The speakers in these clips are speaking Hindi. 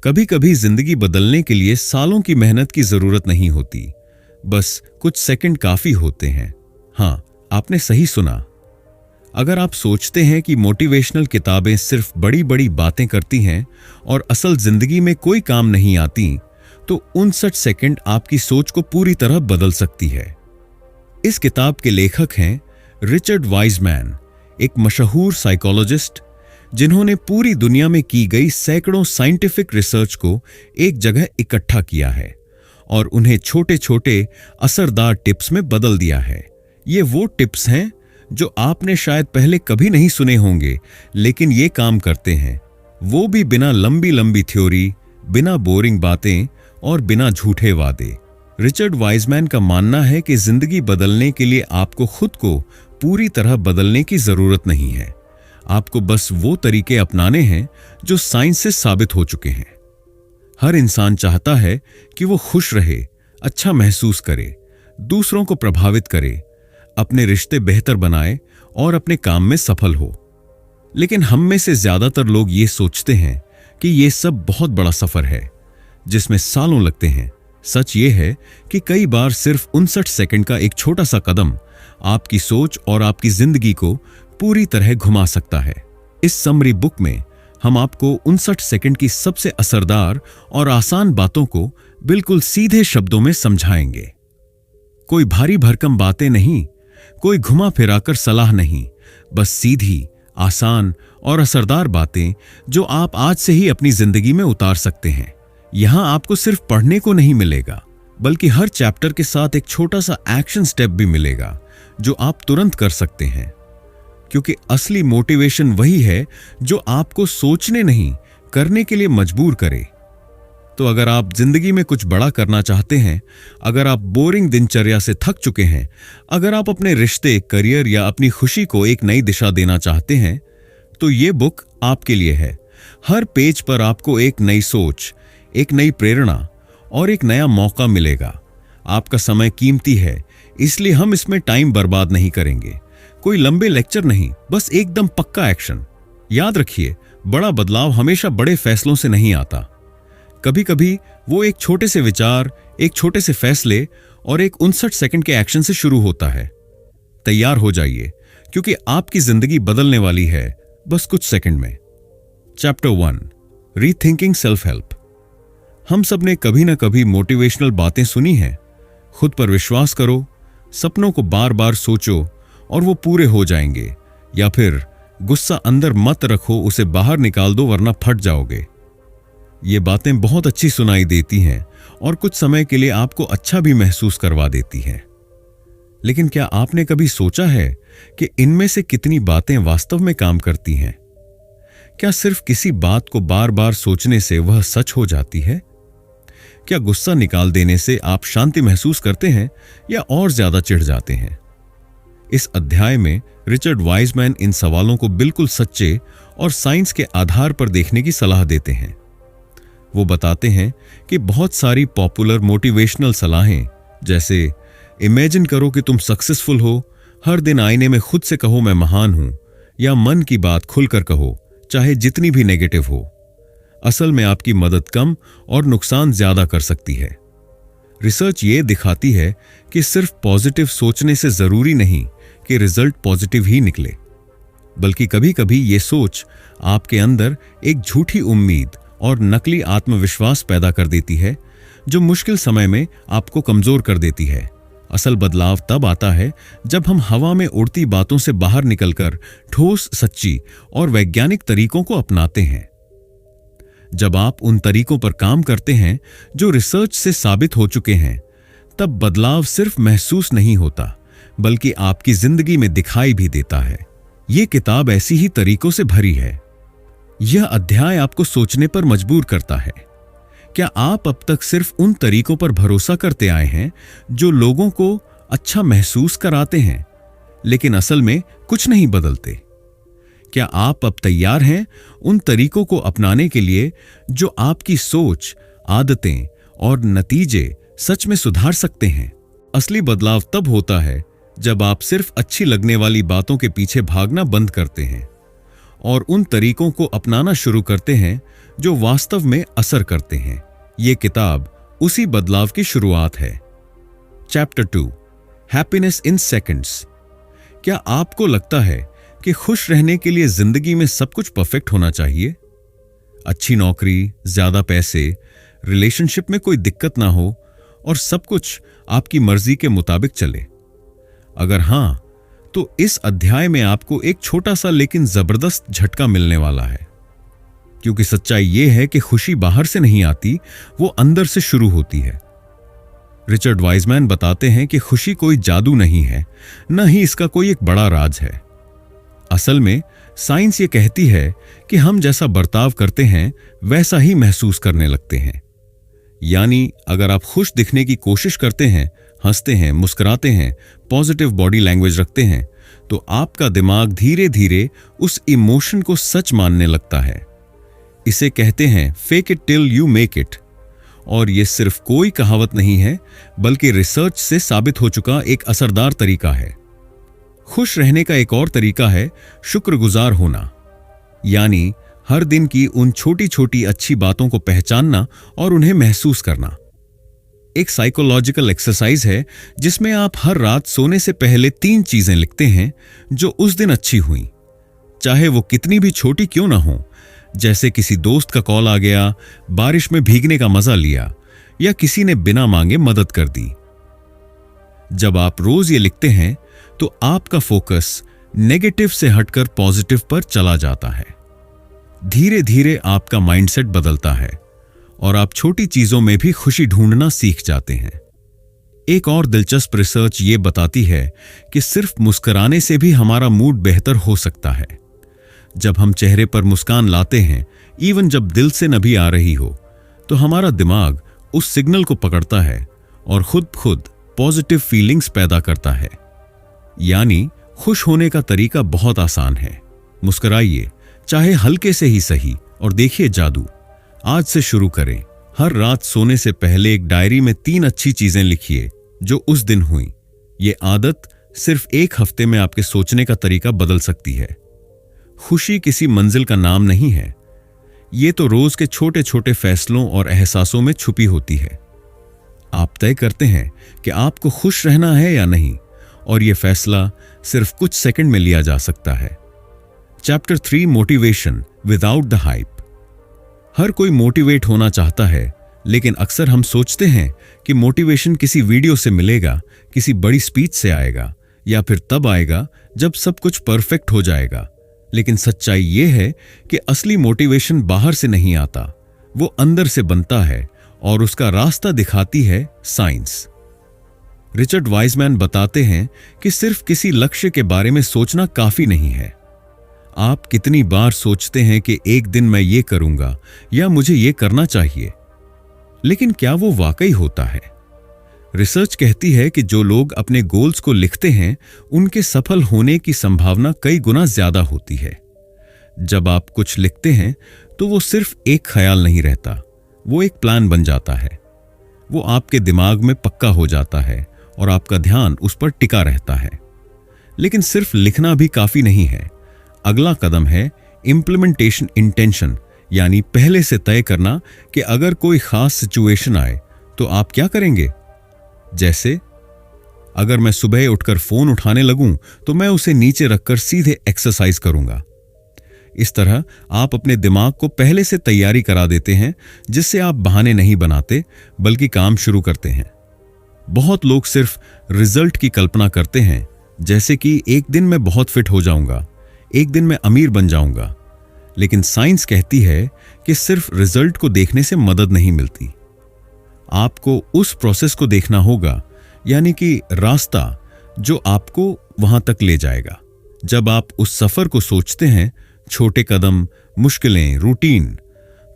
कभी कभी जिंदगी बदलने के लिए सालों की मेहनत की जरूरत नहीं होती, बस कुछ सेकंड काफी होते हैं। हाँ, आपने सही सुना। अगर आप सोचते हैं कि मोटिवेशनल किताबें सिर्फ बड़ी बड़ी बातें करती हैं और असल जिंदगी में कोई काम नहीं आती, तो 59 सेकंड आपकी सोच को पूरी तरह बदल सकती है। इस किताब के लेखक हैं रिचर्ड वाइजमैन, एक मशहूर साइकोलॉजिस्ट जिन्होंने पूरी दुनिया में की गई सैकड़ों साइंटिफिक रिसर्च को एक जगह इकट्ठा किया है और उन्हें छोटे छोटे असरदार टिप्स में बदल दिया है। ये वो टिप्स हैं जो आपने शायद पहले कभी नहीं सुने होंगे, लेकिन ये काम करते हैं, वो भी बिना लंबी लंबी थ्योरी, बिना बोरिंग बातें और बिना झूठे वादे। रिचर्ड वाइजमैन का मानना है कि जिंदगी बदलने के लिए आपको खुद को पूरी तरह बदलने की जरूरत नहीं है। आपको बस वो तरीके अपनाने हैं जो साइंस से साबित हो चुके हैं। हर इंसान चाहता है कि वो खुश रहे, अच्छा महसूस करे, दूसरों को प्रभावित करे, अपने रिश्ते बेहतर बनाए और अपने काम में सफल हो। लेकिन हम में से ज्यादातर लोग ये सोचते हैं कि ये सब बहुत बड़ा सफर है जिसमें सालों लगते हैं। सच ये है कि कई बार सिर्फ 59 सेकंड का एक छोटा सा कदम आपकी सोच और आपकी जिंदगी को पूरी तरह घुमा सकता है। इस समरी बुक में हम आपको 59 सेकंड की सबसे असरदार और आसान बातों को बिल्कुल सीधे शब्दों में समझाएंगे। कोई भारी भरकम बातें नहीं, कोई घुमा फिराकर सलाह नहीं, बस सीधी, आसान और असरदार बातें जो आप आज से ही अपनी जिंदगी में उतार सकते हैं। यहां आपको सिर्फ पढ़ने को नहीं मिलेगा, बल्कि हर चैप्टर के साथ एक छोटा सा एक्शन स्टेप भी मिलेगा जो आप तुरंत कर सकते हैं। क्योंकि असली मोटिवेशन वही है जो आपको सोचने नहीं, करने के लिए मजबूर करे। तो अगर आप जिंदगी में कुछ बड़ा करना चाहते हैं, अगर आप बोरिंग दिनचर्या से थक चुके हैं, अगर आप अपने रिश्ते, करियर या अपनी खुशी को एक नई दिशा देना चाहते हैं, तो ये बुक आपके लिए है। हर पेज पर आपको एक नई सोच, एक नई प्रेरणा और एक नया मौका मिलेगा। आपका समय कीमती है, इसलिए हम इसमें टाइम बर्बाद नहीं करेंगे। कोई लंबे लेक्चर नहीं, बस एकदम पक्का एक्शन। याद रखिए, बड़ा बदलाव हमेशा बड़े फैसलों से नहीं आता। कभी कभी वो एक छोटे से विचार, एक छोटे से फैसले और एक 59 सेकंड के एक्शन से शुरू होता है। तैयार हो जाइए, क्योंकि आपकी जिंदगी बदलने वाली है बस कुछ सेकंड में। Chapter 1, rethinking self help. हम सब ने कभी ना कभी मोटिवेशनल बातें सुनी हैं। खुद पर विश्वास करो, सपनों को बार बार सोचो और वो पूरे हो जाएंगे। या फिर गुस्सा अंदर मत रखो, उसे बाहर निकाल दो वरना फट जाओगे। ये बातें बहुत अच्छी सुनाई देती हैं और कुछ समय के लिए आपको अच्छा भी महसूस करवा देती हैं। लेकिन क्या आपने कभी सोचा है कि इनमें से कितनी बातें वास्तव में काम करती हैं? क्या सिर्फ किसी बात को बार बार सोचने से वह सच हो जाती है? क्या गुस्सा निकाल देने से आप शांति महसूस करते हैं या और ज्यादा चिढ़ जाते हैं? इस अध्याय में रिचर्ड वाइजमैन इन सवालों को बिल्कुल सच्चे और साइंस के आधार पर देखने की सलाह देते हैं। वो बताते हैं कि बहुत सारी पॉपुलर मोटिवेशनल सलाहें, जैसे इमेजिन करो कि तुम सक्सेसफुल हो, हर दिन आईने में खुद से कहो मैं महान हूं, या मन की बात खुलकर कहो चाहे जितनी भी नेगेटिव हो, असल में आपकी मदद कम और नुकसान ज्यादा कर सकती है। रिसर्च ये दिखाती है कि सिर्फ पॉजिटिव सोचने से जरूरी नहीं कि रिजल्ट पॉजिटिव ही निकले, बल्कि कभी कभी ये सोच आपके अंदर एक झूठी उम्मीद और नकली आत्मविश्वास पैदा कर देती है जो मुश्किल समय में आपको कमजोर कर देती है। असल बदलाव तब आता है जब हम हवा में उड़ती बातों से बाहर निकलकर ठोस, सच्ची और वैज्ञानिक तरीकों को अपनाते हैं। जब आप उन तरीकों पर काम करते हैं जो रिसर्च से साबित हो चुके हैं, तब बदलाव सिर्फ महसूस नहीं होता, बल्कि आपकी जिंदगी में दिखाई भी देता है। यह किताब ऐसी ही तरीकों से भरी है। यह अध्याय आपको सोचने पर मजबूर करता है। क्या आप अब तक सिर्फ उन तरीकों पर भरोसा करते आए हैं जो लोगों को अच्छा महसूस कराते हैं, लेकिन असल में कुछ नहीं बदलते? क्या आप अब तैयार हैं उन तरीकों को अपनाने के लिए जो आपकी सोच, आदतें और नतीजे सच में सुधार सकते हैं? असली बदलाव तब होता है जब आप सिर्फ अच्छी लगने वाली बातों के पीछे भागना बंद करते हैं और उन तरीकों को अपनाना शुरू करते हैं जो वास्तव में असर करते हैं। ये किताब उसी बदलाव की शुरुआत है। Chapter 2, happiness in seconds. क्या आपको लगता है कि खुश रहने के लिए जिंदगी में सब कुछ परफेक्ट होना चाहिए? अच्छी नौकरी, ज्यादा पैसे, रिलेशनशिप में कोई दिक्कत ना हो और सब कुछ आपकी मर्जी के मुताबिक चले? अगर हां, तो इस अध्याय में आपको एक छोटा सा लेकिन जबरदस्त झटका मिलने वाला है। क्योंकि सच्चाई यह है कि खुशी बाहर से नहीं आती, वो अंदर से शुरू होती है। रिचर्ड वाइजमैन बताते हैं कि खुशी कोई जादू नहीं है, न ही इसका कोई एक बड़ा राज है। असल में साइंस ये कहती है कि हम जैसा बर्ताव करते हैं वैसा ही महसूस करने लगते हैं। यानी अगर आप खुश दिखने की कोशिश करते हैं, हंसते हैं, मुस्कुराते हैं, पॉजिटिव बॉडी लैंग्वेज रखते हैं, तो आपका दिमाग धीरे धीरे उस इमोशन को सच मानने लगता है। इसे कहते हैं fake it till you make it. और यह सिर्फ कोई कहावत नहीं है, बल्कि रिसर्च से साबित हो चुका एक असरदार तरीका है। खुश रहने का एक और तरीका है शुक्रगुजार होना, यानी हर दिन की उन छोटी छोटी अच्छी बातों को पहचानना और उन्हें महसूस करना। एक साइकोलॉजिकल एक्सरसाइज है जिसमें आप हर रात सोने से पहले 3 चीजें लिखते हैं जो उस दिन अच्छी हुई, चाहे वो कितनी भी छोटी क्यों ना हो, जैसे किसी दोस्त का कॉल आ गया, बारिश में भीगने का मजा लिया, या किसी ने बिना मांगे मदद कर दी। जब आप रोज ये लिखते हैं तो आपका फोकस नेगेटिव से हटकर पॉजिटिव पर चला जाता है। धीरे धीरे आपका माइंडसेट बदलता है और आप छोटी चीजों में भी खुशी ढूंढना सीख जाते हैं। एक और दिलचस्प रिसर्च ये बताती है कि सिर्फ मुस्कुराने से भी हमारा मूड बेहतर हो सकता है। जब हम चेहरे पर मुस्कान लाते हैं, इवन जब दिल से न भी आ रही हो, तो हमारा दिमाग उस सिग्नल को पकड़ता है और खुद पॉजिटिव फीलिंग्स पैदा करता है। यानी खुश होने का तरीका बहुत आसान है। मुस्कुराइए, चाहे हल्के से ही सही, और देखिए जादू। आज से शुरू करें। हर रात सोने से पहले एक डायरी में 3 अच्छी चीजें लिखिए जो उस दिन हुई। ये आदत सिर्फ 1 हफ्ते में आपके सोचने का तरीका बदल सकती है। खुशी किसी मंजिल का नाम नहीं है, ये तो रोज के छोटे छोटे फैसलों और एहसासों में छुपी होती है। आप तय करते हैं कि आपको खुश रहना है या नहीं, और यह फैसला सिर्फ कुछ सेकंड में लिया जा सकता है। Chapter 3, motivation without the hype. हर कोई मोटिवेट होना चाहता है, लेकिन अक्सर हम सोचते हैं कि मोटिवेशन किसी वीडियो से मिलेगा, किसी बड़ी स्पीच से आएगा, या फिर तब आएगा जब सब कुछ परफेक्ट हो जाएगा। लेकिन सच्चाई यह है कि असली मोटिवेशन बाहर से नहीं आता, वो अंदर से बनता है, और उसका रास्ता दिखाती है साइंस। रिचर्ड वाइजमैन बताते हैं कि सिर्फ किसी लक्ष्य के बारे में सोचना काफी नहीं है। आप कितनी बार सोचते हैं कि एक दिन मैं ये करूंगा या मुझे ये करना चाहिए, लेकिन क्या वो वाकई होता है? रिसर्च कहती है कि जो लोग अपने गोल्स को लिखते हैं, उनके सफल होने की संभावना कई गुना ज्यादा होती है। जब आप कुछ लिखते हैं तो वो सिर्फ एक ख्याल नहीं रहता, वो एक प्लान बन जाता है। वो आपके दिमाग में पक्का हो जाता है और आपका ध्यान उस पर टिका रहता है। लेकिन सिर्फ लिखना भी काफी नहीं है। अगला कदम है इंप्लीमेंटेशन इंटेंशन, यानी पहले से तय करना कि अगर कोई खास सिचुएशन आए तो आप क्या करेंगे। जैसे अगर मैं सुबह उठकर फोन उठाने लगूं तो मैं उसे नीचे रखकर सीधे एक्सरसाइज करूंगा। इस तरह आप अपने दिमाग को पहले से तैयारी करा देते हैं, जिससे आप बहाने नहीं बनाते बल्कि काम शुरू करते हैं। बहुत लोग सिर्फ रिजल्ट की कल्पना करते हैं, जैसे कि एक दिन मैं बहुत फिट हो जाऊंगा, एक दिन मैं अमीर बन जाऊंगा। लेकिन साइंस कहती है कि सिर्फ रिजल्ट को देखने से मदद नहीं मिलती। आपको उस प्रोसेस को देखना होगा, यानी कि रास्ता जो आपको वहां तक ले जाएगा। जब आप उस सफर को सोचते हैं, छोटे कदम, मुश्किलें, रूटीन,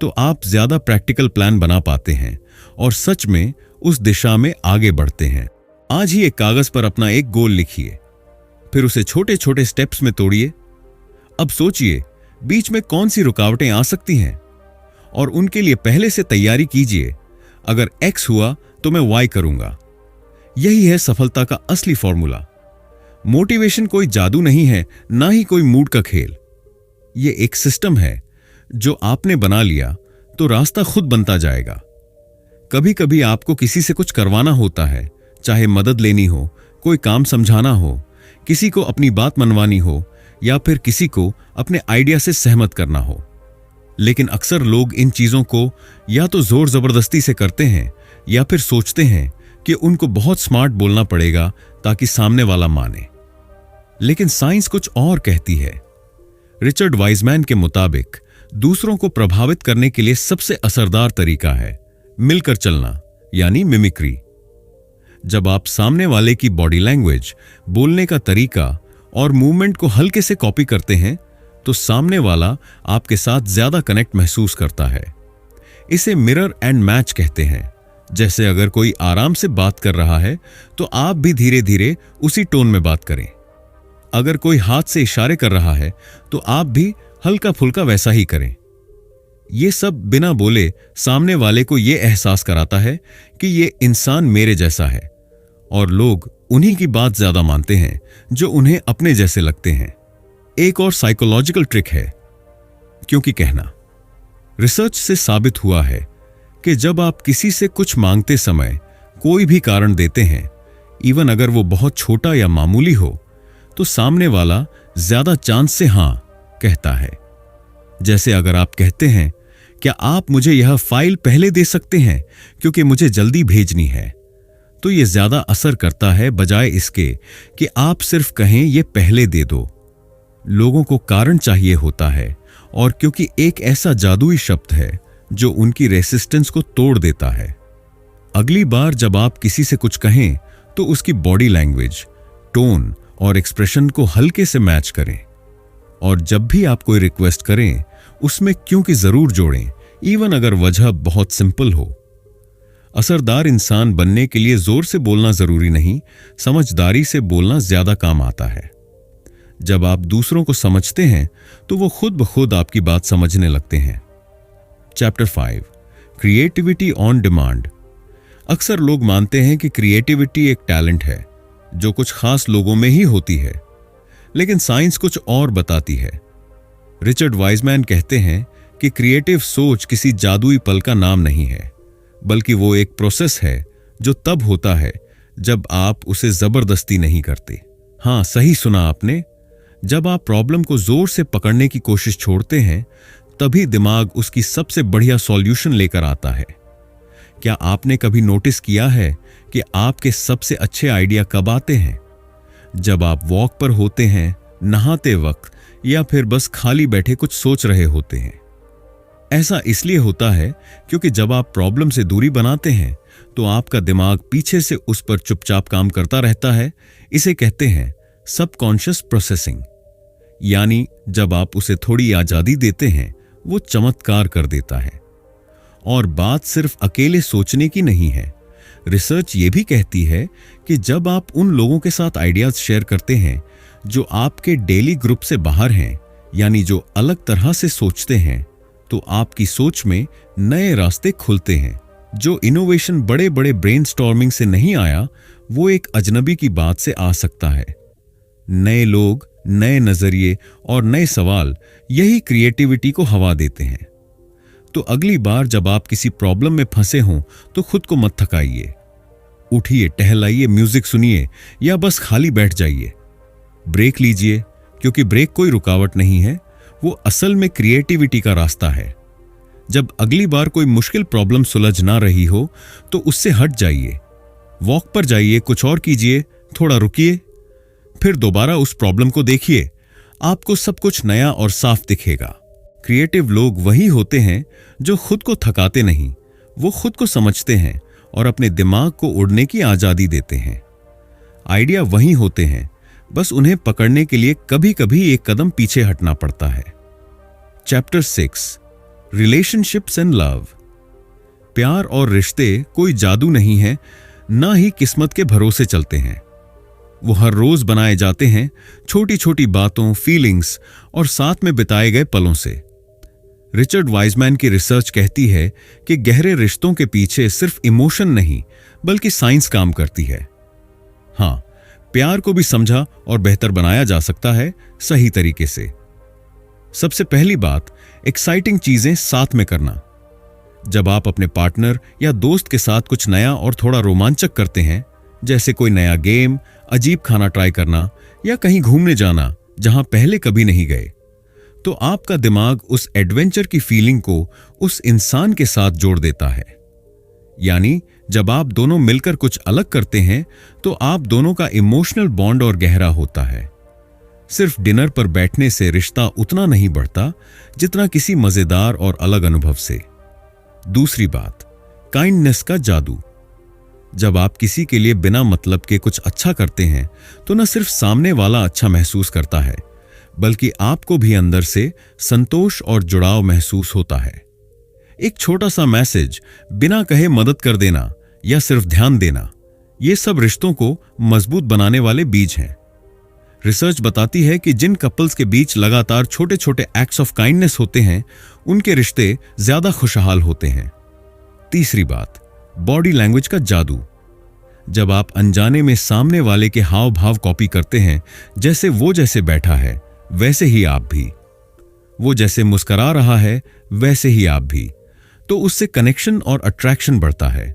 तो आप ज्यादा प्रैक्टिकल प्लान बना पाते हैं और सच में उस दिशा में आगे बढ़ते हैं। आज ही एक कागज पर अपना एक गोल लिखिए, फिर उसे छोटे छोटे स्टेप्स में तोड़िए। अब सोचिए बीच में कौन सी रुकावटें आ सकती हैं और उनके लिए पहले से तैयारी कीजिए। अगर X हुआ तो मैं Y करूंगा। यही है सफलता का असली फॉर्मूला। मोटिवेशन कोई जादू नहीं है, ना ही कोई मूड का खेल। यह एक सिस्टम है जो आपने बना लिया, तो रास्ता खुद बनता जाएगा। कभी कभी आपको किसी से कुछ करवाना होता है, चाहे मदद लेनी हो, कोई काम समझाना हो, किसी को अपनी बात मनवानी हो या फिर किसी को अपने आइडिया से सहमत करना हो। लेकिन अक्सर लोग इन चीजों को या तो जोर जबरदस्ती से करते हैं या फिर सोचते हैं कि उनको बहुत स्मार्ट बोलना पड़ेगा ताकि सामने वाला माने। लेकिन साइंस कुछ और कहती है। रिचर्ड वाइजमैन के मुताबिक दूसरों को प्रभावित करने के लिए सबसे असरदार तरीका है मिलकर चलना, यानी मिमिक्री। जब आप सामने वाले की बॉडी लैंग्वेज, बोलने का तरीका और मूवमेंट को हल्के से कॉपी करते हैं तो सामने वाला आपके साथ ज्यादा कनेक्ट महसूस करता है। इसे मिरर एंड मैच कहते हैं। जैसे अगर कोई आराम से बात कर रहा है तो आप भी धीरे धीरे उसी टोन में बात करें। अगर कोई हाथ से इशारे कर रहा है तो आप भी हल्का फुल्का वैसा ही करें। यह सब बिना बोले सामने वाले को यह एहसास कराता है कि यह इंसान मेरे जैसा है, और लोग उन्हीं की बात ज्यादा मानते हैं जो उन्हें अपने जैसे लगते हैं। एक और साइकोलॉजिकल ट्रिक है क्योंकि कहना। रिसर्च से साबित हुआ है कि जब आप किसी से कुछ मांगते समय कोई भी कारण देते हैं, इवन अगर वो बहुत छोटा या मामूली हो, तो सामने वाला ज्यादा चांस से हां कहता है। जैसे अगर आप कहते हैं, क्या आप मुझे यह फाइल पहले दे सकते हैं क्योंकि मुझे जल्दी भेजनी है, तो यह ज्यादा असर करता है बजाय इसके कि आप सिर्फ कहें यह पहले दे दो। लोगों को कारण चाहिए होता है, और क्योंकि एक ऐसा जादुई शब्द है जो उनकी रेसिस्टेंस को तोड़ देता है। अगली बार जब आप किसी से कुछ कहें तो उसकी बॉडी लैंग्वेज, टोन और एक्सप्रेशन को हल्के से मैच करें, और जब भी आप कोई रिक्वेस्ट करें उसमें क्योंकि जरूर जोड़ें, इवन अगर वजह बहुत सिंपल हो। असरदार इंसान बनने के लिए जोर से बोलना जरूरी नहीं, समझदारी से बोलना ज्यादा काम आता है। जब आप दूसरों को समझते हैं तो वो खुद ब खुद आपकी बात समझने लगते हैं। Chapter 5, creativity on demand. अक्सर लोग मानते हैं कि क्रिएटिविटी एक टैलेंट है जो कुछ खास लोगों में ही होती है, लेकिन साइंस कुछ और बताती है। रिचर्ड वाइजमैन कहते हैं कि क्रिएटिव सोच किसी जादुई पल का नाम नहीं है, बल्कि वो एक प्रोसेस है जो तब होता है जब आप उसे जबरदस्ती नहीं करते। हां, सही सुना आपने। जब आप प्रॉब्लम को जोर से पकड़ने की कोशिश छोड़ते हैं, तभी दिमाग उसकी सबसे बढ़िया सॉल्यूशन लेकर आता है। क्या आपने कभी नोटिस किया है कि आपके सबसे अच्छे आइडिया कब आते हैं? जब आप वॉक पर होते हैं, नहाते वक्त, या फिर बस खाली बैठे कुछ सोच रहे होते हैं। ऐसा इसलिए होता है क्योंकि जब आप प्रॉब्लम से दूरी बनाते हैं तो आपका दिमाग पीछे से उस पर चुपचाप काम करता रहता है। इसे कहते हैं सबकॉन्शियस प्रोसेसिंग। यानी जब आप उसे थोड़ी आजादी देते हैं, वो चमत्कार कर देता है। और बात सिर्फ अकेले सोचने की नहीं है। रिसर्च ये भी कहती है कि जब आप उन लोगों के साथ आइडियाज शेयर करते हैं जो आपके डेली ग्रुप से बाहर हैं, यानी जो अलग तरह से सोचते हैं, तो आपकी सोच में नए रास्ते खुलते हैं। जो इनोवेशन बड़े बड़े ब्रेनस्टॉर्मिंग से नहीं आया, वो एक अजनबी की बात से आ सकता है। नए लोग, नए नजरिए और नए सवाल, यही क्रिएटिविटी को हवा देते हैं। तो अगली बार जब आप किसी प्रॉब्लम में फंसे हों तो खुद को मत थकाइए। उठिए, टहलाइए, म्यूजिक सुनिए या बस खाली बैठ जाइए। ब्रेक लीजिए, क्योंकि ब्रेक कोई रुकावट नहीं है, वो असल में क्रिएटिविटी का रास्ता है। जब अगली बार कोई मुश्किल प्रॉब्लम सुलझ ना रही हो तो उससे हट जाइए, वॉक पर जाइए, कुछ और कीजिए, थोड़ा रुकिए, फिर दोबारा उस प्रॉब्लम को देखिए। आपको सब कुछ नया और साफ दिखेगा। क्रिएटिव लोग वही होते हैं जो खुद को थकाते नहीं, वो खुद को समझते हैं और अपने दिमाग को उड़ने की आजादी देते हैं। आइडिया वही होते हैं, बस उन्हें पकड़ने के लिए कभी कभी एक कदम पीछे हटना पड़ता है। Chapter 6, relationships and love. प्यार और रिश्ते कोई जादू नहीं है, ना ही किस्मत के भरोसे चलते हैं। वो हर रोज बनाए जाते हैं छोटी छोटी बातों, फीलिंग्स और साथ में बिताए गए पलों से। रिचर्ड वाइजमैन की रिसर्च कहती है कि गहरे रिश्तों के पीछे सिर्फ इमोशन नहीं बल्कि साइंस काम करती है। हां, प्यार को भी समझा और बेहतर बनाया जा सकता है सही तरीके से। सबसे पहली बात, एक्साइटिंग चीजें साथ में करना। जब आप अपने पार्टनर या दोस्त के साथ कुछ नया और थोड़ा रोमांचक करते हैं, जैसे कोई नया गेम, अजीब खाना ट्राई करना या कहीं घूमने जाना जहां पहले कभी नहीं गए, तो आपका दिमाग उस एडवेंचर की फीलिंग को उस इंसान के साथ जोड़ देता है। यानी जब आप दोनों मिलकर कुछ अलग करते हैं तो आप दोनों का इमोशनल बॉन्ड और गहरा होता है। सिर्फ डिनर पर बैठने से रिश्ता उतना नहीं बढ़ता जितना किसी मजेदार और अलग अनुभव से। दूसरी बात, काइंडनेस का जादू। जब आप किसी के लिए बिना मतलब के कुछ अच्छा करते हैं तो न सिर्फ सामने वाला अच्छा महसूस करता है, बल्कि आपको भी अंदर से संतोष और जुड़ाव महसूस होता है। एक छोटा सा मैसेज, बिना कहे मदद कर देना या सिर्फ ध्यान देना, ये सब रिश्तों को मजबूत बनाने वाले बीज हैं। रिसर्च बताती है कि जिन कपल्स के बीच लगातार छोटे छोटे एक्ट्स ऑफ काइंडनेस होते हैं, उनके रिश्ते ज्यादा खुशहाल होते हैं। तीसरी बात, बॉडी लैंग्वेज का जादू। जब आप अनजाने में सामने वाले के हाव भाव कॉपी करते हैं, जैसे वो जैसे बैठा है वैसे ही आप भी, वो जैसे मुस्कुरा रहा है वैसे ही आप भी, तो उससे कनेक्शन और अट्रैक्शन बढ़ता है।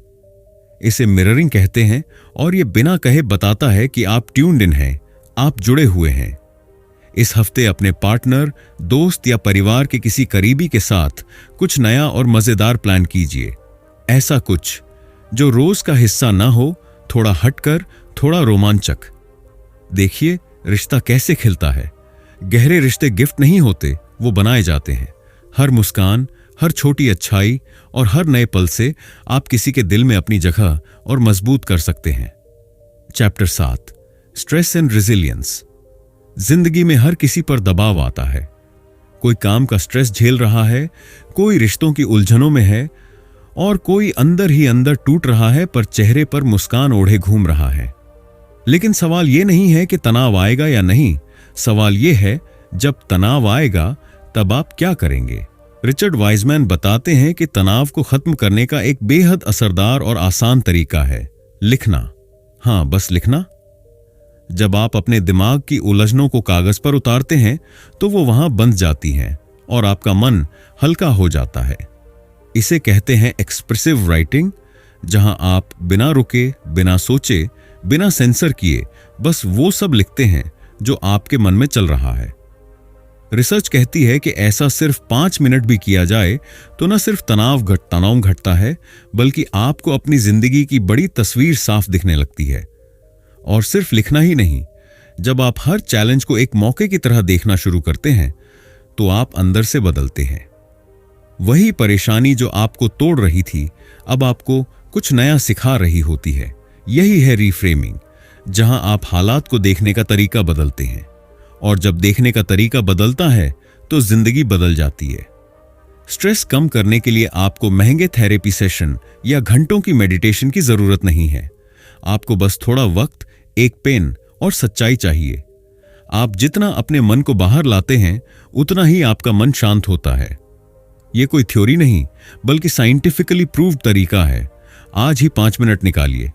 इसे मिररिंग कहते हैं और ये बिना कहे बताता है कि आप ट्यून्ड इन हैं, आप जुड़े हुए हैं। इस हफ्ते अपने पार्टनर, दोस्त या परिवार के किसी करीबी के साथ कुछ नया और मजेदार प्लान कीजिए। ऐसा कुछ जो रोज का हिस्सा ना हो, थोड़ा हटकर, थोड़ा रोमांचक। देखिए रिश्ता कैसे खिलता है। गहरे रिश्ते गिफ्ट नहीं होते, वो बनाए जाते हैं। हर मुस्कान, हर छोटी अच्छाई और हर नए पल से आप किसी के दिल में अपनी जगह और मजबूत कर सकते हैं। Chapter 7, stress and resilience. जिंदगी में हर किसी पर दबाव आता है। कोई काम का स्ट्रेस झेल रहा है, कोई रिश्तों की उलझनों में है और कोई अंदर ही अंदर टूट रहा है पर चेहरे पर मुस्कान ओढ़े घूम रहा है। लेकिन सवाल यह नहीं है कि तनाव आएगा या नहीं, सवाल यह है जब तनाव आएगा तब आप क्या करेंगे। रिचर्ड वाइजमैन बताते हैं कि तनाव को खत्म करने का एक बेहद असरदार और आसान तरीका है लिखना। हां, बस लिखना। जब आप अपने दिमाग की उलझनों को कागज पर उतारते हैं तो वो वहां बंध जाती हैं और आपका मन हल्का हो जाता है। इसे कहते हैं एक्सप्रेसिव राइटिंग, जहां आप बिना रुके, बिना सोचे, बिना सेंसर किए बस वो सब लिखते हैं जो आपके मन में चल रहा है। रिसर्च कहती है कि ऐसा सिर्फ 5 मिनट भी किया जाए तो न सिर्फ तनाव घटता है, बल्कि आपको अपनी जिंदगी की बड़ी तस्वीर साफ दिखने लगती है। और सिर्फ लिखना ही नहीं, जब आप हर चैलेंज को एक मौके की तरह देखना शुरू करते हैं तो आप अंदर से बदलते हैं। वही परेशानी जो आपको तोड़ रही थी अब आपको कुछ नया सिखा रही होती है। यही है रीफ्रेमिंग, जहां आप हालात को देखने का तरीका बदलते हैं। और जब देखने का तरीका बदलता है तो जिंदगी बदल जाती है। स्ट्रेस कम करने के लिए आपको महंगे थेरेपी सेशन या घंटों की मेडिटेशन की जरूरत नहीं है। आपको बस थोड़ा वक्त, एक पेन और सच्चाई चाहिए। आप जितना अपने मन को बाहर लाते हैं उतना ही आपका मन शांत होता है। यह कोई थ्योरी नहीं, बल्कि साइंटिफिकली प्रूव्ड तरीका है। आज ही 5 मिनट निकालिए,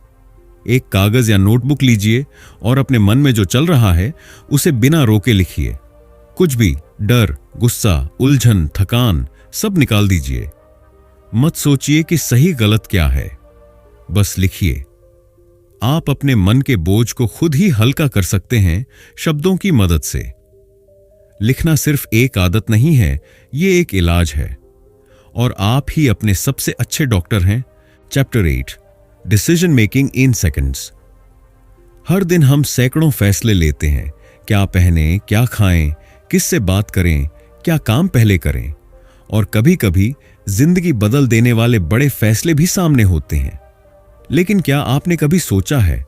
एक कागज या नोटबुक लीजिए और अपने मन में जो चल रहा है उसे बिना रोके लिखिए। कुछ भी, डर, गुस्सा, उलझन, थकान, सब निकाल दीजिए। मत सोचिए कि सही गलत क्या है, बस लिखिए। आप अपने मन के बोझ को खुद ही हल्का कर सकते हैं शब्दों की मदद से। लिखना सिर्फ एक आदत नहीं है, ये एक इलाज है और आप ही अपने सबसे अच्छे डॉक्टर हैं। Chapter 8, decision making in seconds. हर दिन हम सैकड़ों फैसले लेते हैं, क्या पहने, क्या खाएं, किससे बात करें, क्या काम पहले करें। और कभी कभी जिंदगी बदल देने वाले बड़े फैसले भी सामने होते हैं। लेकिन क्या आपने कभी सोचा है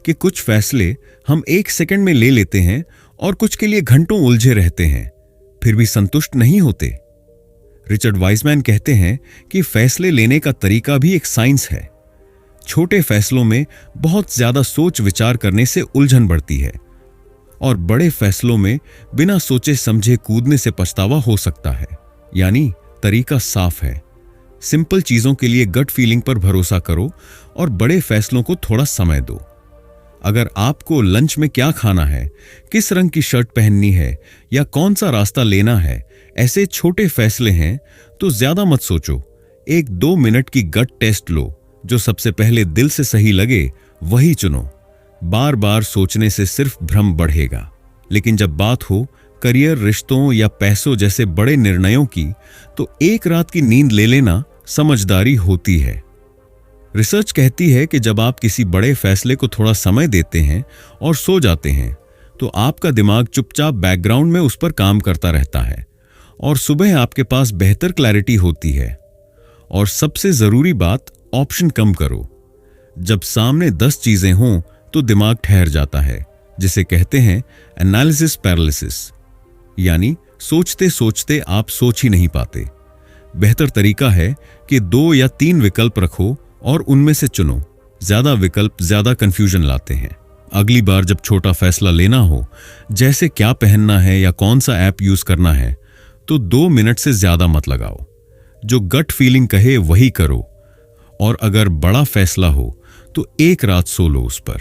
कि कुछ फैसले हम 1 सेकंड में ले लेते हैं और कुछ के लिए घंटों उलझे रहते हैं, फिर भी संतुष्ट नहीं होते। रिचर्ड वाइजमैन कहते हैं कि फैसले लेने का तरीका भी एक साइंस है। छोटे फैसलों में बहुत ज्यादा सोच विचार करने से उलझन बढ़ती है और बड़े फैसलों में बिना सोचे समझे कूदने से पछतावा हो सकता है। यानी तरीका साफ है, सिंपल चीजों के लिए गट फीलिंग पर भरोसा करो और बड़े फैसलों को थोड़ा समय दो। अगर आपको लंच में क्या खाना है, किस रंग की शर्ट पहननी है या कौन सा रास्ता लेना है, ऐसे छोटे फैसले हैं तो ज्यादा मत सोचो, एक 2 मिनट की गट टेस्ट लो, जो सबसे पहले दिल से सही लगे वही चुनो। बार बार सोचने से सिर्फ भ्रम बढ़ेगा। लेकिन जब बात हो करियर, रिश्तों या पैसों जैसे बड़े निर्णयों की, तो एक रात की नींद ले लेना समझदारी होती है। रिसर्च कहती है कि जब आप किसी बड़े फैसले को थोड़ा समय देते हैं और सो जाते हैं, तो आपका दिमाग चुपचाप बैकग्राउंड में उस पर काम करता रहता है और सुबह आपके पास बेहतर क्लैरिटी होती है। और सबसे जरूरी बात, ऑप्शन कम करो। जब सामने 10 चीजें हों तो दिमाग ठहर जाता है, जिसे कहते हैं एनालिसिस पैरालिसिस, यानी सोचते सोचते आप सोच ही नहीं पाते। बेहतर तरीका है कि 2 या 3 विकल्प रखो और उनमें से चुनो। ज्यादा विकल्प ज्यादा कंफ्यूजन लाते हैं। अगली बार जब छोटा फैसला लेना हो, जैसे क्या पहनना है या कौन सा ऐप यूज करना है, तो 2 मिनट से ज्यादा मत लगाओ। जो गट फीलिंग कहे वही करो। और अगर बड़ा फैसला हो तो एक रात सो लो उस पर।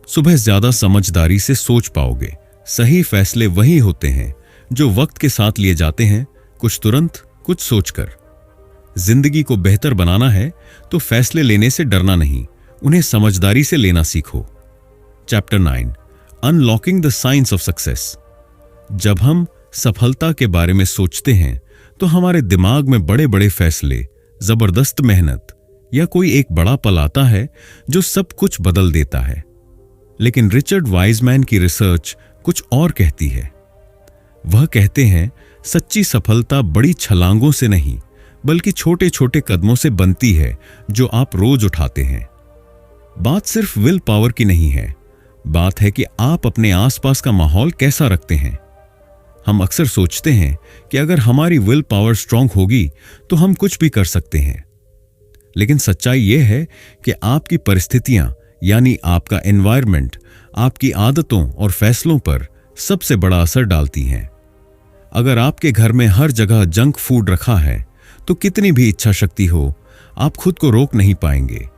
सुबह ज्यादा समझदारी से सोच पाओगे। सही फैसले वही होते हैं जो वक्त के साथ लिए जाते हैं, कुछ तुरंत, कुछ सोचकर। जिंदगी को बेहतर बनाना है तो फैसले लेने से डरना नहीं, उन्हें समझदारी से लेना सीखो। Chapter 9, unlocking the science of success. जब हम सफलता के बारे में सोचते हैं तो हमारे दिमाग में बड़े बड़े फैसले, जबरदस्त मेहनत या कोई एक बड़ा पल आता है जो सब कुछ बदल देता है। लेकिन रिचर्ड वाइजमैन की रिसर्च कुछ और कहती है। वह कहते हैं, सच्ची सफलता बड़ी छलांगों से नहीं, बल्कि छोटे छोटे कदमों से बनती है जो आप रोज उठाते हैं। बात सिर्फ विल पावर की नहीं है, बात है कि आप अपने आसपास का माहौल कैसा रखते हैं। हम अक्सर सोचते हैं कि अगर हमारी विल पावर स्ट्रांग होगी तो हम कुछ भी कर सकते हैं। लेकिन सच्चाई यह है कि आपकी परिस्थितियां, यानी आपका एनवायरनमेंट, आपकी आदतों और फैसलों पर सबसे बड़ा असर डालती हैं। अगर आपके घर में हर जगह जंक फूड रखा है तो कितनी भी इच्छा शक्ति हो, आप खुद को रोक नहीं पाएंगे।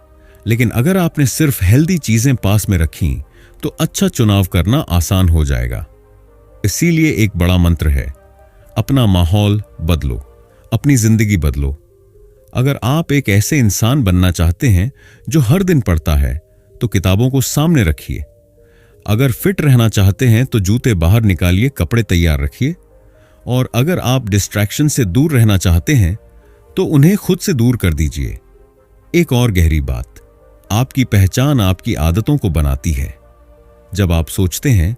लेकिन अगर आपने सिर्फ हेल्दी चीजें पास में रखी तो अच्छा चुनाव करना आसान हो जाएगा। इसीलिए एक बड़ा मंत्र है, अपना माहौल बदलो, अपनी जिंदगी बदलो। अगर आप एक ऐसे इंसान बनना चाहते हैं जो हर दिन पढ़ता है, तो किताबों को सामने रखिए। अगर फिट रहना चाहते हैं तो जूते बाहर निकालिए, कपड़े तैयार रखिए। और अगर आप डिस्ट्रैक्शन से दूर रहना चाहते हैं तो उन्हें खुद से दूर कर दीजिए। एक और गहरी बात, आपकी पहचान आपकी आदतों को बनाती है। जब आप सोचते हैं,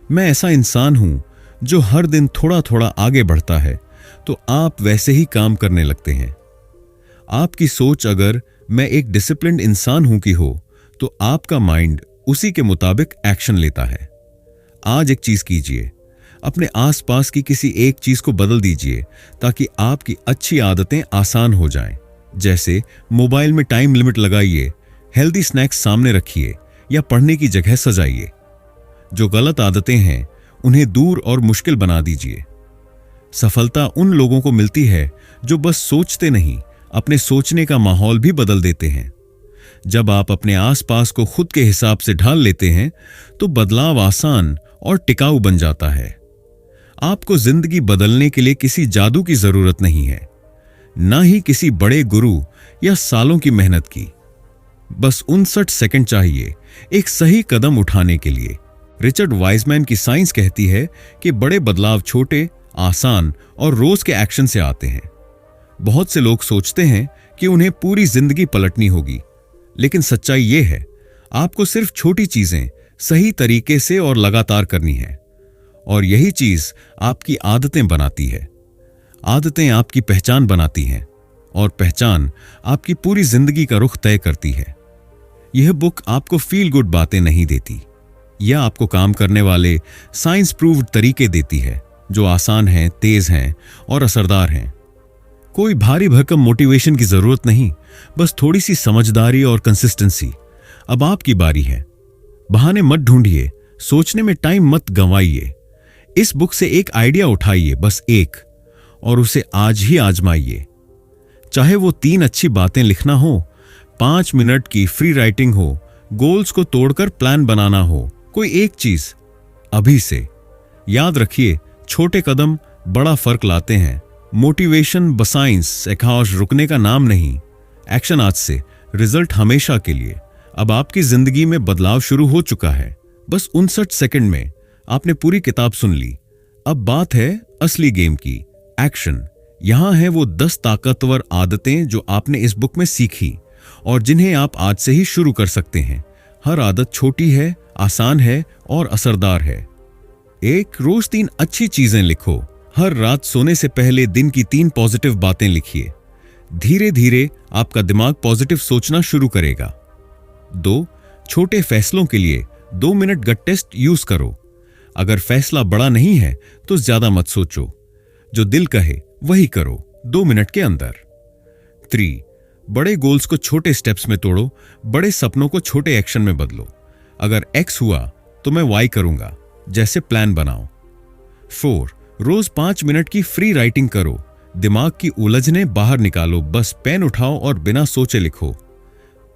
मैं ऐसा इंसान हूं जो हर दिन थोड़ा थोड़ा आगे बढ़ता है, तो आप वैसे ही काम करने लगते हैं। आपकी सोच अगर मैं एक डिसिप्लिन्ड इंसान हूं की हो, तो आपका माइंड उसी के मुताबिक एक्शन लेता है। आज एक चीज कीजिए, अपने आसपास की किसी एक चीज को बदल दीजिए ताकि आपकी अच्छी आदतें आसान हो जाएं। जैसे मोबाइल में टाइम लिमिट लगाइए, हेल्दी स्नैक्स सामने रखिए या पढ़ने की जगह सजाइए। जो गलत आदतें हैं उन्हें दूर और मुश्किल बना दीजिए। सफलता उन लोगों को मिलती है जो बस सोचते नहीं, अपने सोचने का माहौल भी बदल देते हैं। जब आप अपने आसपास को खुद के हिसाब से ढाल लेते हैं तो बदलाव आसान और टिकाऊ बन जाता है। आपको जिंदगी बदलने के लिए किसी जादू की जरूरत नहीं है, ना ही किसी बड़े गुरु या सालों की मेहनत की। बस 59 सेकंड चाहिए एक सही कदम उठाने के लिए। रिचर्ड वाइजमैन की साइंस कहती है कि बड़े बदलाव छोटे, आसान और रोज के एक्शन से आते हैं। बहुत से लोग सोचते हैं कि उन्हें पूरी जिंदगी पलटनी होगी, लेकिन सच्चाई यह है, आपको सिर्फ छोटी चीजें सही तरीके से और लगातार करनी है। और यही चीज आपकी आदतें बनाती है। आदतें आपकी पहचान बनाती हैं और पहचान आपकी पूरी जिंदगी का रुख तय करती है। यह बुक आपको फील गुड बातें नहीं देती, यह आपको काम करने वाले साइंस प्रूव्ड तरीके देती है जो आसान हैं, तेज हैं और असरदार हैं। कोई भारी भरकम मोटिवेशन की जरूरत नहीं, बस थोड़ी सी समझदारी और कंसिस्टेंसी। अब आपकी बारी है। बहाने मत ढूंढिए, सोचने में टाइम मत गंवाइए। इस बुक से एक आइडिया उठाइए, बस एक, और उसे आज ही आजमाइए। चाहे वो 3 अच्छी बातें लिखना हो, 5 मिनट की फ्री राइटिंग हो, गोल्स को तोड़कर प्लान बनाना हो, कोई एक चीज अभी से। याद रखिए, छोटे कदम बड़ा फर्क लाते हैं मोटिवेशन बसाइंस एक खास रुकने का नाम नहीं। एक्शन आज से, रिजल्ट हमेशा के लिए। अब आपकी जिंदगी में बदलाव शुरू हो चुका है। बस 59 सेकंड में आपने पूरी किताब सुन ली। अब बात है असली गेम की, एक्शन। यहां है वो 10 ताकतवर आदतें जो आपने इस बुक में सीखी और जिन्हें आप आज से ही शुरू कर सकते हैं। हर आदत छोटी है, आसान है और असरदार है। एक, रोज 3 अच्छी चीजें लिखो। हर रात सोने से पहले दिन की 3 पॉजिटिव बातें लिखिए। धीरे धीरे आपका दिमाग पॉजिटिव सोचना शुरू करेगा। 2, छोटे फैसलों के लिए 2 मिनट गट टेस्ट यूज करो। अगर फैसला बड़ा नहीं है तो ज्यादा मत सोचो, जो दिल कहे वही करो 2 मिनट के अंदर। 3, बड़े गोल्स को छोटे स्टेप्स में तोड़ो, बड़े सपनों को छोटे एक्शन में बदलो। अगर एक्स हुआ तो मैं वाई करूंगा जैसे प्लान बनाओ। 4, रोज 5 मिनट की फ्री राइटिंग करो। दिमाग की उलझने बाहर निकालो, बस पेन उठाओ और बिना सोचे लिखो।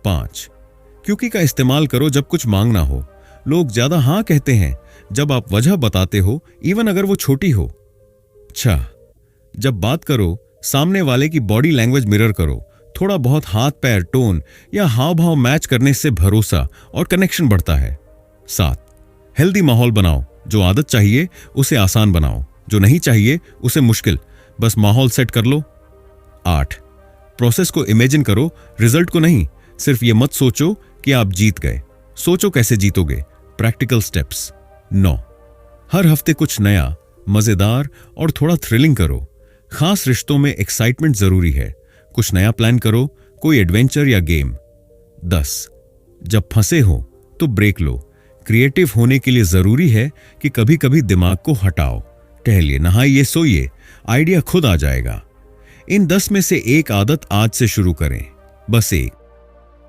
5, क्योंकि का इस्तेमाल करो जब कुछ मांगना हो। लोग ज्यादा हां कहते हैं जब आप वजह बताते हो, इवन अगर वो छोटी हो। 6, जब बात करो सामने वाले की बॉडी लैंग्वेज मिरर करो। थोड़ा बहुत हाथ पैर टोन या हाव भाव मैच करने से भरोसा और कनेक्शन बढ़ता है। 7, हेल्दी माहौल बनाओ। जो आदत चाहिए उसे आसान बनाओ, जो नहीं चाहिए उसे मुश्किल, बस माहौल सेट कर लो। 8, प्रोसेस को इमेजिन करो, रिजल्ट को नहीं। सिर्फ ये मत सोचो कि आप जीत गए, सोचो कैसे जीतोगे, प्रैक्टिकल स्टेप्स। 9, हर हफ्ते कुछ नया, मजेदार और थोड़ा थ्रिलिंग करो। खास रिश्तों में एक्साइटमेंट जरूरी है, कुछ नया प्लान करो, कोई एडवेंचर या गेम। 10, जब फंसे हो तो ब्रेक लो। क्रिएटिव होने के लिए जरूरी है कि कभी कभी दिमाग को हटाओ, टहलिए, नहाइए, सोइए, आइडिया खुद आ जाएगा। इन 10 में से एक आदत आज से शुरू करें, बस एक,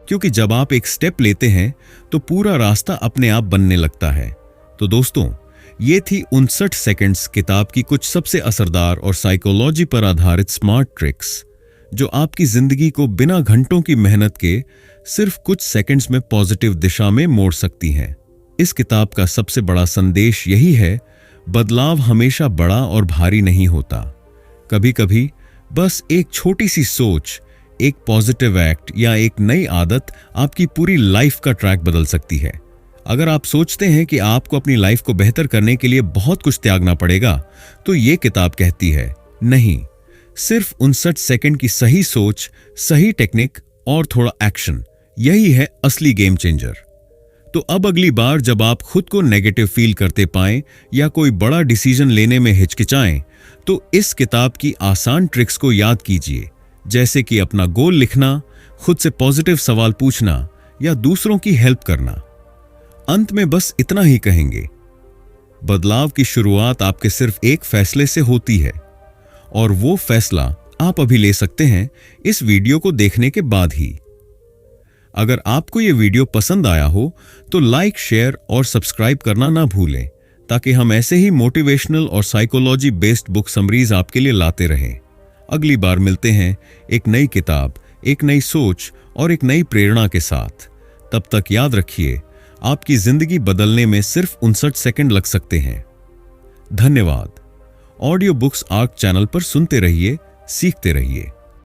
क्योंकि जब आप एक स्टेप लेते हैं तो पूरा रास्ता अपने आप बनने लगता है। तो दोस्तों, ये थी 59 सेकंड्स किताब की कुछ सबसे असरदार और साइकोलॉजी पर आधारित स्मार्ट ट्रिक्स, जो आपकी जिंदगी को बिना घंटों की मेहनत के सिर्फ कुछ सेकंड्स में पॉजिटिव दिशा में मोड़ सकती हैं। इस किताब का सबसे बड़ा संदेश यही है, बदलाव हमेशा बड़ा और भारी नहीं होता। कभी कभी बस एक छोटी सी सोच, एक पॉजिटिव एक्ट या एक नई आदत आपकी पूरी लाइफ का ट्रैक बदल सकती है। अगर आप सोचते हैं कि आपको अपनी लाइफ को बेहतर करने के लिए बहुत कुछ त्यागना पड़ेगा, तो ये किताब कहती है नहीं, सिर्फ 59 सेकंड की सही सोच, सही टेक्निक और थोड़ा एक्शन, यही है असली गेम चेंजर। तो अब अगली बार जब आप खुद को नेगेटिव फील करते पाएं या कोई बड़ा डिसीजन लेने में हिचकिचाएं, तो इस किताब की आसान ट्रिक्स को याद कीजिए, जैसे कि अपना गोल लिखना, खुद से पॉजिटिव सवाल पूछना या दूसरों की हेल्प करना। अंत में बस इतना ही कहेंगे, बदलाव की शुरुआत आपके सिर्फ एक फैसले से होती है, और वो फैसला आप अभी ले सकते हैं इस वीडियो को देखने के बाद ही। अगर आपको ये वीडियो पसंद आया हो तो लाइक, शेयर और सब्सक्राइब करना ना भूलें, ताकि हम ऐसे ही मोटिवेशनल और साइकोलॉजी बेस्ड बुक समरीज आपके लिए लाते रहें। अगली बार मिलते हैं एक नई किताब, एक नई सोच और एक नई प्रेरणा के साथ। तब तक याद रखिए, आपकी जिंदगी बदलने में सिर्फ 59 सेकंड लग सकते हैं। धन्यवाद। ऑडियो बुक्स आर्क चैनल पर सुनते रहिए, सीखते रहिए।